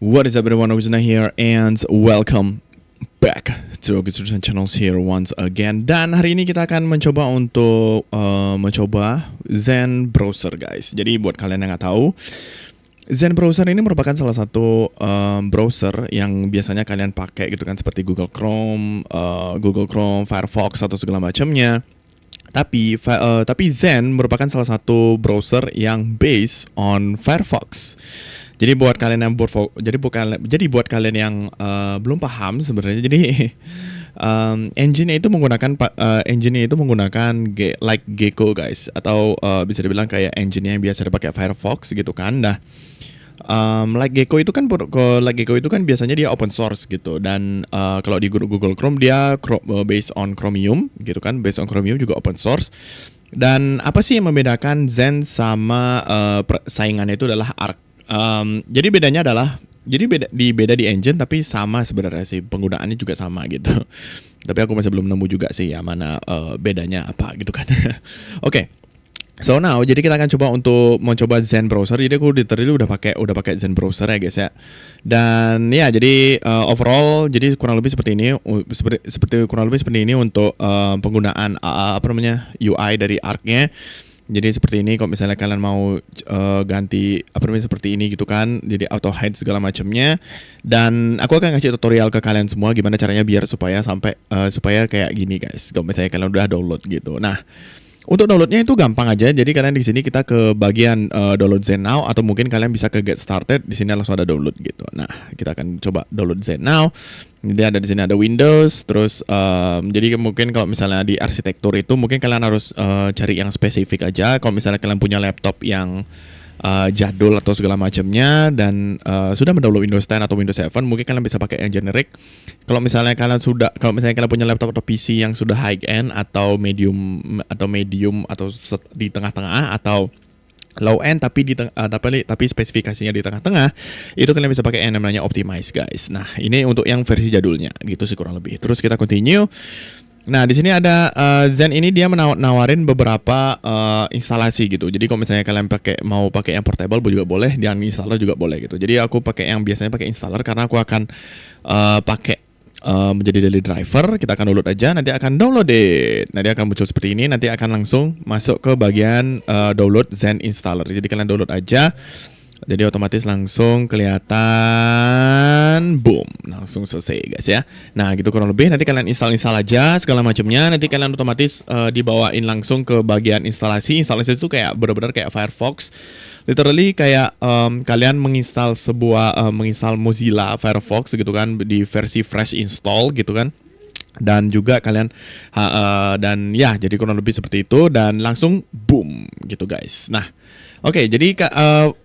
What is up everyone, Augustina here and welcome back to Augustina Channels here once again. Dan hari ini kita akan mencoba untuk mencoba Zen Browser guys. Jadi buat kalian yang nggak tahu, Zen Browser ini merupakan salah satu browser yang biasanya kalian pakai gitu kan, seperti Google Chrome, Firefox atau segala macamnya. Tapi Zen merupakan salah satu browser yang based on Firefox. Jadi buat kalian yang buat kalian yang belum paham sebenarnya, jadi engine-nya itu menggunakan like Gecko guys, atau bisa dibilang kayak engine-nya yang biasa dipakai Firefox gitu kan. Nah, like Gecko itu kan biasanya dia open source gitu, dan kalau di Google Chrome dia based on Chromium gitu kan, based on Chromium juga open source. Dan apa sih yang membedakan Zen sama saingannya itu adalah Arc. Jadi bedanya adalah beda di engine, tapi sama sebenarnya sih, penggunaannya juga sama gitu. Tapi aku masih belum nemu juga sih ya mana bedanya apa gitu kan. Oke. So now jadi kita akan coba untuk mencoba Zen Browser. Jadi aku literally udah pakai Zen Browser ya guys ya. Dan ya jadi overall jadi kurang lebih seperti ini, kurang lebih seperti ini untuk penggunaan UI dari Arc-nya. Jadi seperti ini, kalau misalnya kalian mau ganti seperti ini gitu kan, jadi auto hide segala macamnya. Dan aku akan ngasih tutorial ke kalian semua gimana caranya biar supaya kayak gini guys. Kalau misalnya kalian udah download gitu. Nah, untuk downloadnya itu gampang aja. Jadi kalian di sini kita ke bagian download Zen Now, atau mungkin kalian bisa ke get started. Di sini langsung ada download gitu. Nah, kita akan coba download Zen Now. Jadi di sini ada Windows, terus jadi mungkin kalau misalnya di arsitektur itu mungkin kalian harus cari yang spesifik aja. Kalau misalnya kalian punya laptop yang jadul atau segala macamnya dan sudah mendownload Windows 10 atau Windows 7, mungkin kalian bisa pakai yang generic. Kalau misalnya kalian punya laptop atau PC yang sudah high end atau medium atau di tengah-tengah atau low end tapi spesifikasinya di tengah-tengah, itu kalian bisa pakai yang namanya Optimize guys. Nah, ini untuk yang versi jadulnya gitu sih kurang lebih. Terus kita continue. Nah, di sini ada Zen ini dia nawarin beberapa instalasi gitu. Jadi kalau misalnya kalian mau pakai yang portable juga boleh, dan installer juga boleh gitu. Jadi aku pakai yang biasanya pakai installer karena aku akan pakai menjadi daily driver. Kita akan download aja, nanti akan download it. Nanti akan muncul seperti ini, nanti akan langsung masuk ke bagian download Zen installer. Jadi kalian download aja. Jadi otomatis langsung kelihatan, boom, langsung selesai guys ya. Nah gitu kurang lebih, nanti kalian install aja segala macamnya. Nanti kalian otomatis dibawain langsung ke bagian instalasi. Instalasi itu kayak benar-benar kayak Firefox. Literally kayak kalian menginstal Mozilla Firefox gitu kan, di versi fresh install gitu kan. Dan juga kalian dan ya jadi kurang lebih seperti itu, dan langsung boom gitu guys. Nah, oke, jadi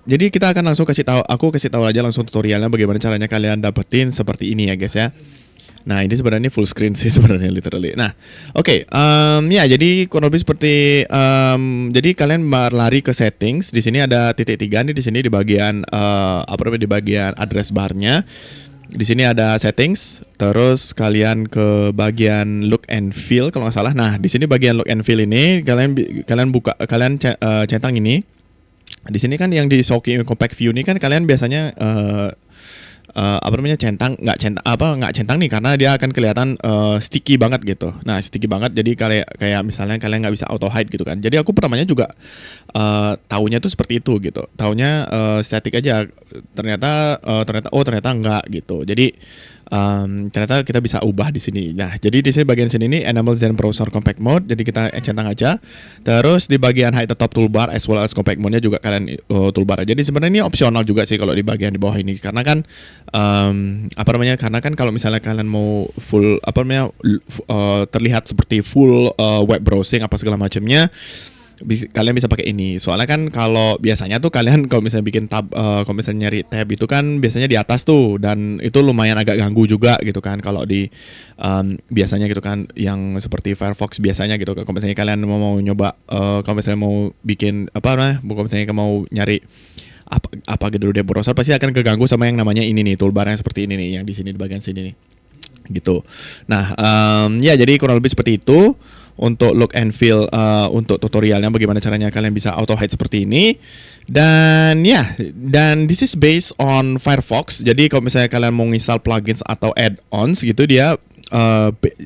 kita akan langsung aku kasih tahu aja langsung tutorialnya bagaimana caranya kalian dapetin seperti ini ya guys ya. Nah, ini sebenarnya full screen sih sebenarnya literally. Nah, oke, ya jadi kurang lebih seperti jadi kalian berlari ke settings. Di sini ada titik 3 nih, di sini di bagian di bagian address barnya. Di sini ada settings, terus kalian ke bagian look and feel kalau nggak salah. Nah, di sini bagian look and feel ini kalian centang ini. Di sini kan yang di Showcase Compact View ini kan kalian biasanya nggak centang nih, karena dia akan kelihatan sticky banget gitu. Nah, sticky banget, jadi kayak misalnya kalian nggak bisa auto hide gitu kan. Jadi aku pertamanya juga taunya tuh seperti itu gitu. Taunya static aja. Ternyata enggak gitu. Jadi ternyata kita bisa ubah di sini. Nah, jadi di sini bagian sini ini enable Zen Browser Compact Mode. Jadi kita centang aja. Terus di bagian hide the top toolbar as well as compact mode-nya juga kalian toolbar aja. Jadi sebenarnya ini opsional juga sih kalau di bagian di bawah ini, karena kan karena kan kalau misalnya kalian mau full terlihat seperti full web browsing apa segala macamnya, kalian bisa pakai ini. Soalnya kan kalau biasanya tuh kalian kalau misalnya bikin tab, kalau misalnya nyari tab itu kan biasanya di atas tuh, dan itu lumayan agak ganggu juga gitu kan kalau di biasanya gitu kan, yang seperti Firefox biasanya gitu. Kalau misalnya kalian mau nyoba kalau misalnya mau bikin kalau misalnya mau nyari apa gitu di browser, pasti akan keganggu sama yang namanya ini nih, toolbarnya seperti ini nih, yang di sini di bagian sini nih gitu. Nah, ya jadi kurang lebih seperti itu untuk look and feel untuk tutorialnya bagaimana caranya kalian bisa auto hide seperti ini. Dan dan this is based on Firefox. Jadi kalau misalnya kalian mau install plugins atau add-ons gitu, dia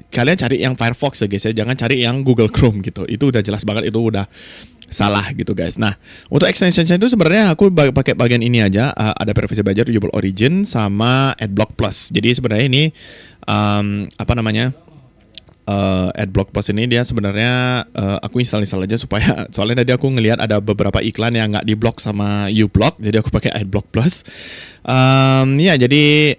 kalian cari yang Firefox ya guys ya, jangan cari yang Google Chrome gitu. Itu udah jelas banget, itu udah salah gitu guys. Nah, untuk extension itu sebenarnya aku pakai bagian ini aja, ada Privacy Badger, Viewable Origin, sama AdBlock Plus. Jadi sebenarnya ini AdBlock Plus ini dia sebenarnya aku install aja supaya, soalnya tadi aku ngelihat ada beberapa iklan yang nggak diblok sama uBlock, jadi aku pakai AdBlock Plus. Jadi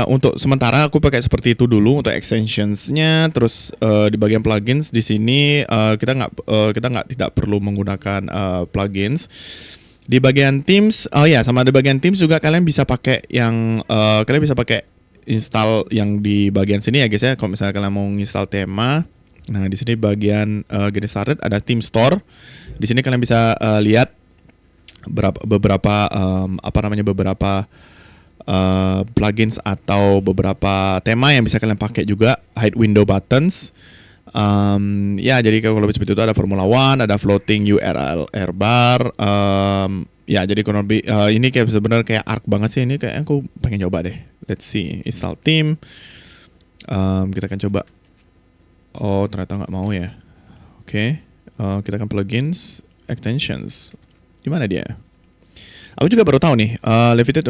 untuk sementara aku pakai seperti itu dulu untuk extensionsnya. Terus di bagian plugins di sini kita tidak perlu menggunakan plugins. Di bagian themes, sama di bagian themes juga kalian bisa pakai yang install yang di bagian sini ya guys ya. Kalau misalnya kalian mau install tema, nah di sini bagian get started ada theme store. Di sini kalian bisa lihat beberapa plugins atau beberapa tema yang bisa kalian pakai juga. Hide window buttons. Jadi kalau lebih seperti itu ada Formula One, ada floating URL bar. Jadi kurang lebih ini kayak sebenarnya kayak arc banget sih. Ini kayak aku pengen coba deh. Let's see, install theme. Kita akan coba. Oh, ternyata nggak mau ya. Oke. Kita akan plugins, extensions. Di mana dia? Aku juga baru tahu nih. Levitate.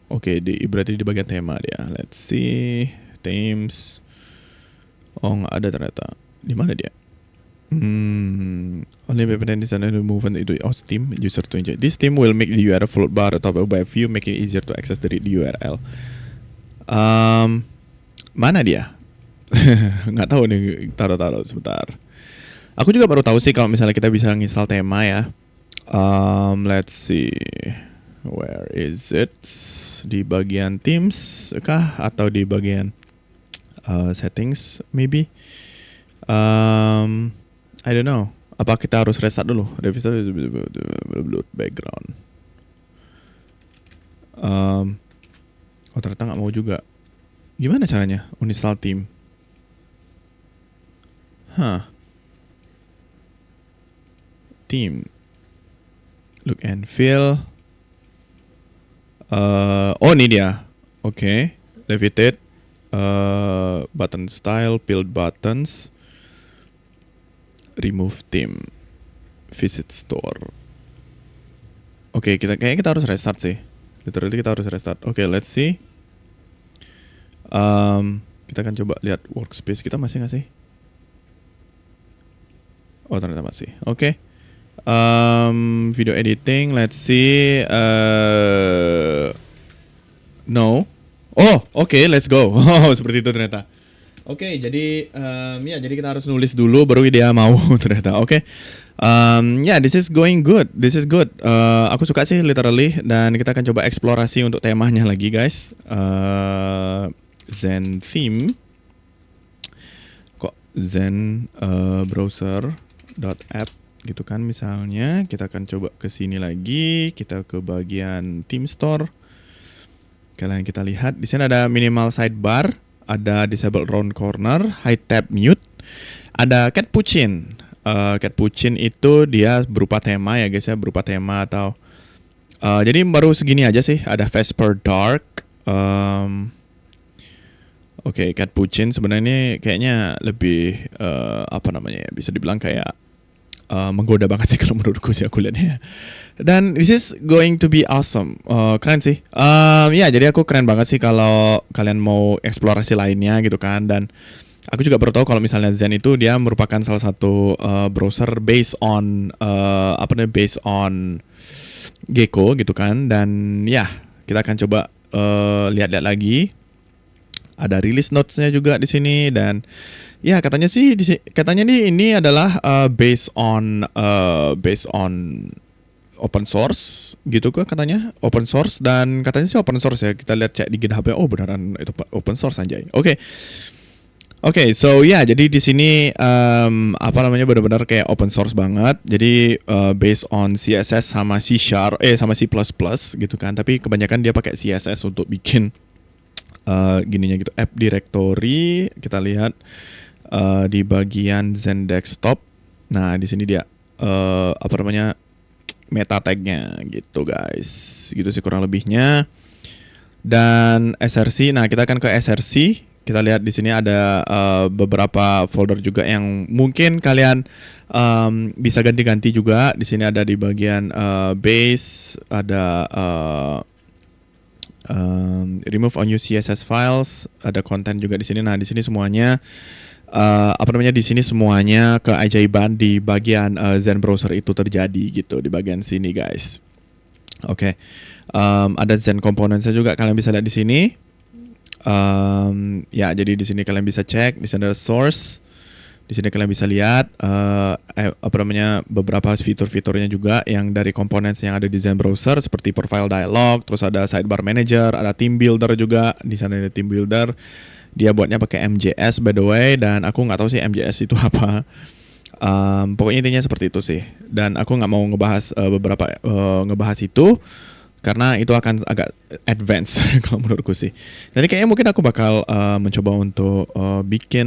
Oke. Berarti di bagian tema dia. Let's see, themes. Oh, nggak ada ternyata. Di mana dia? Only independent designer to move into theme user to enjoy. This theme will make the URL float bar atop by view, making it easier to access the URL. Mana dia? Nggak tahu nih. Taruh sebentar. Aku juga baru tahu sih kalau misalnya kita bisa nginstal tema ya. Let's see, where is it? Di bagian themes kah atau di bagian settings maybe? I don't know. Apa kita harus restart dulu? Restart background. Ternyata nggak mau juga. Gimana caranya uninstall theme? Theme. Look and feel. Ini dia. Oke. Levitate. Button style, build buttons. Remove theme, visit store. Oke, kayaknya kita harus restart sih. Literally kita harus restart. Oke, let's see. Kita akan coba lihat workspace kita masih nggak sih? Oh, ternyata masih. Oke. Video editing, let's see. No. Oh, oke, let's go. Oh, seperti itu ternyata. Oke, jadi jadi kita harus nulis dulu baru dia mau ternyata. Oke. This is going good. This is good. Aku suka sih literally, dan kita akan coba eksplorasi untuk temanya lagi, guys. Zen theme. Kok Zen browser.app gitu kan misalnya. Kita akan coba ke sini lagi, kita ke bagian theme store. Kalian kita lihat di sini ada minimal sidebar. Ada disable round corner, hide tab mute, ada Catpuccin. Catpuccin itu dia berupa tema ya guys ya, berupa tema atau jadi baru segini aja sih. Ada Vesper Dark. Catpuccin sebenarnya ini kayaknya lebih bisa dibilang kayak menggoda banget sih kalau menurutku sih aku lihatnya. Dan this is going to be awesome. Keren sih. Jadi aku keren banget sih kalau kalian mau eksplorasi lainnya gitu kan. Dan aku juga baru tahu kalau misalnya Zen itu dia merupakan salah satu browser based on Gecko gitu kan. Dan kita akan coba lihat-lihat lagi. Ada release notes-nya juga di sini, dan katanya nih ini adalah based on open source gitu kan katanya, open source, dan katanya sih open source ya. Kita lihat cek di GitHub, oh beneran itu open source anjay. Jadi di sini benar-benar kayak open source banget. Jadi based on CSS sama C# sama C++ gitu kan. Tapi kebanyakan dia pakai CSS untuk bikin gininya gitu, app directory. Kita lihat di bagian Zen Desktop. Nah, di sini dia meta tagnya gitu guys. Gitu sih kurang lebihnya. Dan SRC, nah kita akan ke SRC. Kita lihat di sini ada beberapa folder juga yang mungkin kalian bisa ganti-ganti juga. Di sini ada di bagian base, ada remove unused CSS files, ada konten juga di sini. Nah, di sini semuanya di sini semuanya keajaiban di bagian Zen Browser itu terjadi gitu di bagian sini guys. Oke. Ada Zen Components juga kalian bisa lihat di sini. Ya, jadi di sini kalian bisa cek, di sini ada source. Di sini kalian bisa lihat beberapa fitur-fiturnya juga yang dari components yang ada di Zen Browser seperti profile dialog, terus ada sidebar manager, ada team builder juga. Di sana ada team builder. Dia buatnya pakai MJS by the way, dan aku nggak tahu sih MJS itu apa. Pokoknya intinya seperti itu sih. Dan aku nggak mau ngebahas ngebahas itu karena itu akan agak advance kalau menurutku sih. Jadi kayaknya mungkin aku bakal mencoba untuk bikin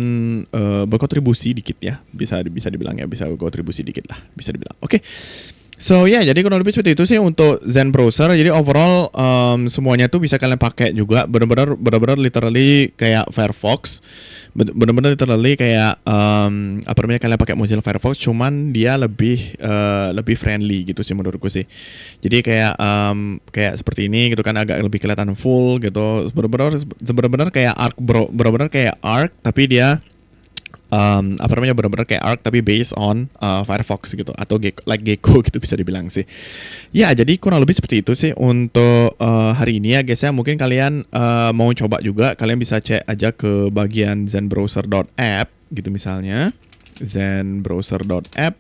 berkontribusi dikit ya. Bisa dibilang ya, bisa berkontribusi dikit lah, bisa dibilang. Oke. So ya, jadi kurang lebih seperti itu sih untuk Zen Browser. Jadi overall semuanya tuh bisa kalian pakai juga. Benar-benar literally kayak Firefox. Benar-benar literally kayak kalian pakai Mozilla Firefox, cuman dia lebih friendly gitu sih menurutku sih. Jadi kayak seperti ini gitu kan, agak lebih kelihatan full gitu. Benar-benar kayak Arc benar-benar kayak Arc, tapi dia benar-benar kayak Arc tapi based on Firefox gitu, atau Gecko gitu bisa dibilang sih. Ya, jadi kurang lebih seperti itu sih untuk hari ini ya guys ya. Mungkin kalian mau coba juga, kalian bisa cek aja ke bagian zenbrowser.app gitu misalnya. zenbrowser.app.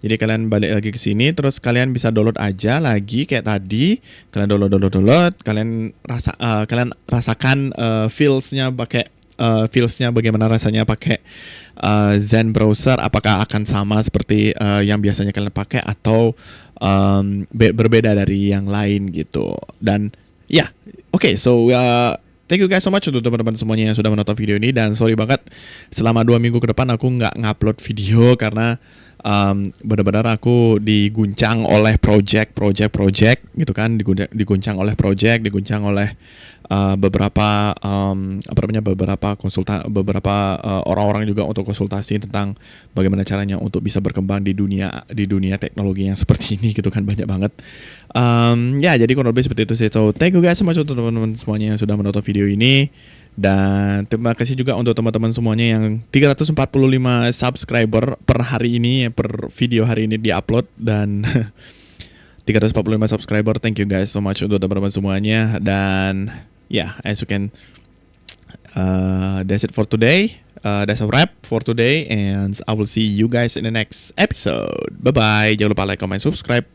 Jadi kalian balik lagi ke sini, terus kalian bisa download aja lagi kayak tadi. Kalian download, kalian rasakan feels-nya pakai feels-nya bagaimana rasanya pakai Zen Browser. Apakah akan sama seperti yang biasanya kalian pakai atau berbeda dari yang lain gitu. Dan ya, oke, so thank you guys so much untuk teman-teman semuanya yang sudah menonton video ini. Dan sorry banget selama 2 minggu ke depan aku nggak ngupload video karena benar-benar aku diguncang oleh project gitu kan, diguncang oleh project, diguncang oleh beberapa orang-orang juga untuk konsultasi tentang bagaimana caranya untuk bisa berkembang di dunia teknologi yang seperti ini gitu kan, banyak banget. Ya, jadi kurang lebih seperti itu sih. So thank you guys so much untuk teman-teman semuanya yang sudah menonton video ini. Dan terima kasih juga untuk teman-teman semuanya yang 345 subscriber per hari ini, per video hari ini di-upload. Dan 345 subscriber, thank you guys so much untuk teman-teman semuanya. Dan yeah, as you can, that's it for today. That's a wrap for today, and I will see you guys in the next episode. Bye bye. Jangan lupa like, comment, subscribe.